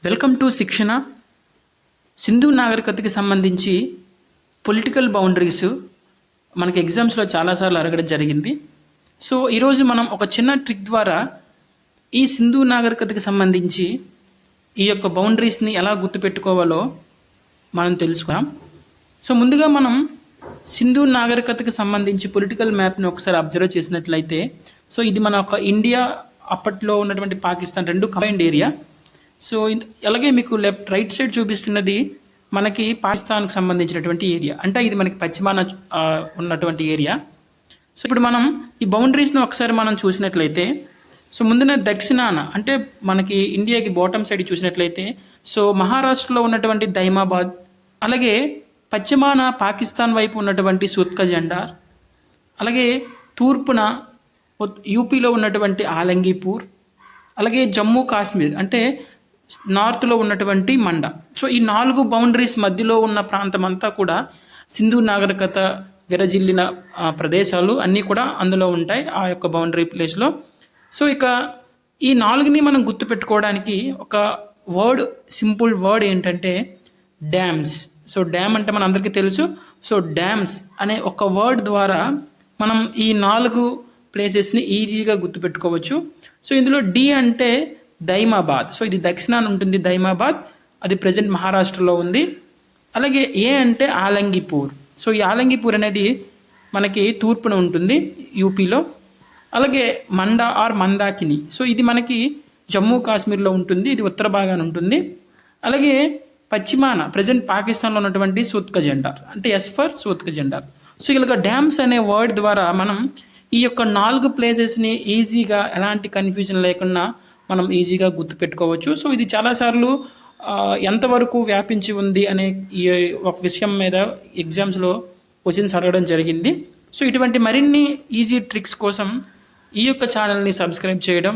Welcome to శిక్షణ. సింధు నాగరికతకి సంబంధించి political boundaries మనకి ఎగ్జామ్స్లో చాలాసార్లు అడగడం జరిగింది. సో ఈరోజు మనం ఒక చిన్న ట్రిక్ ద్వారా ఈ సింధు నాగరికతకి సంబంధించి ఈ యొక్క బౌండరీస్ని ఎలా గుర్తుపెట్టుకోవాలో మనం తెలుసుకుందాం. సో ముందుగా మనం సింధు నాగరికతకి సంబంధించి పొలిటికల్ మ్యాప్ని ఒకసారి అబ్జర్వ్ చేసినట్లయితే, సో ఇది మన ఒక ఇండియా, అప్పట్లో ఉన్నటువంటి పాకిస్తాన్ రెండు కంబైన్డ్ ఏరియా. సో అలాగే మీకు రైట్ సైడ్ చూపిస్తున్నది మనకి పాకిస్తాన్కి సంబంధించినటువంటి ఏరియా, అంటే ఇది మనకి పశ్చిమాన ఉన్నటువంటి ఏరియా. సో ఇప్పుడు మనం ఈ బౌండరీస్ని ఒకసారి మనం చూసినట్లయితే, సో ముందున దక్షిణాన అంటే మనకి ఇండియాకి బాటమ్ సైడ్ చూసినట్లయితే, సో మహారాష్ట్రలో ఉన్నటువంటి దైమాబాద్, అలాగే పశ్చిమాన పాకిస్తాన్ వైపు ఉన్నటువంటి సూత్క జెండార్, అలాగే తూర్పున యూపీలో ఉన్నటువంటి ఆలంగీపూర్, అలాగే జమ్మూ కాశ్మీర్ అంటే నార్త్లో ఉన్నటువంటి మండా. సో ఈ 4 బౌండరీస్ మధ్యలో ఉన్న ప్రాంతం అంతా కూడా సింధు నాగరికత విరజిల్లిన ప్రదేశాలు అన్నీ కూడా అందులో ఉంటాయి ఆ యొక్క బౌండరీ ప్లేస్లో. సో ఇక ఈ 4ని మనం గుర్తుపెట్టుకోవడానికి ఒక వర్డ్, సింపుల్ వర్డ్ ఏంటంటే డ్యామ్స్. సో డ్యామ్ అంటే మన అందరికీ తెలుసు. సో డ్యామ్స్ అనే ఒక వర్డ్ ద్వారా మనం ఈ 4 ప్లేసెస్ని ఈజీగా గుర్తుపెట్టుకోవచ్చు. సో ఇందులో డి అంటే దైమాబాద్. సో ఇది దక్షిణాన ఉంటుంది దైమాబాద్, అది ప్రజెంట్ మహారాష్ట్రలో ఉంది. అలాగే ఏ అంటే ఆలంగీపూర్. సో ఈ ఆలంగీపూర్ అనేది మనకి తూర్పున ఉంటుంది యూపీలో. అలాగే మండా ఆర్ మందాకిని, సో ఇది మనకి జమ్మూ కాశ్మీర్లో ఉంటుంది, ఇది ఉత్తర భాగాన ఉంటుంది. అలాగే పశ్చిమాన ప్రజెంట్ పాకిస్తాన్లో ఉన్నటువంటి సూత్క జెండార్, అంటే ఎస్ ఫర్ సూత్క జెండార్. సో ఇలాగ డ్యామ్స్ అనే వర్డ్ ద్వారా మనం ఈ యొక్క 4 ప్లేసెస్ని ఈజీగా, ఎలాంటి కన్ఫ్యూజన్ లేకుండా మనం ఈజీగా గుర్తుపెట్టుకోవచ్చు. సో ఇది చాలాసార్లు ఎంతవరకు వ్యాపించి ఉంది అనే ఈ ఒక విషయం మీద ఎగ్జామ్స్లో క్వశ్చన్స్ అడగడం జరిగింది. సో ఇటువంటి మరిన్ని ఈజీ ట్రిక్స్ కోసం ఈ యొక్క ఛానల్ని సబ్స్క్రైబ్ చేయడం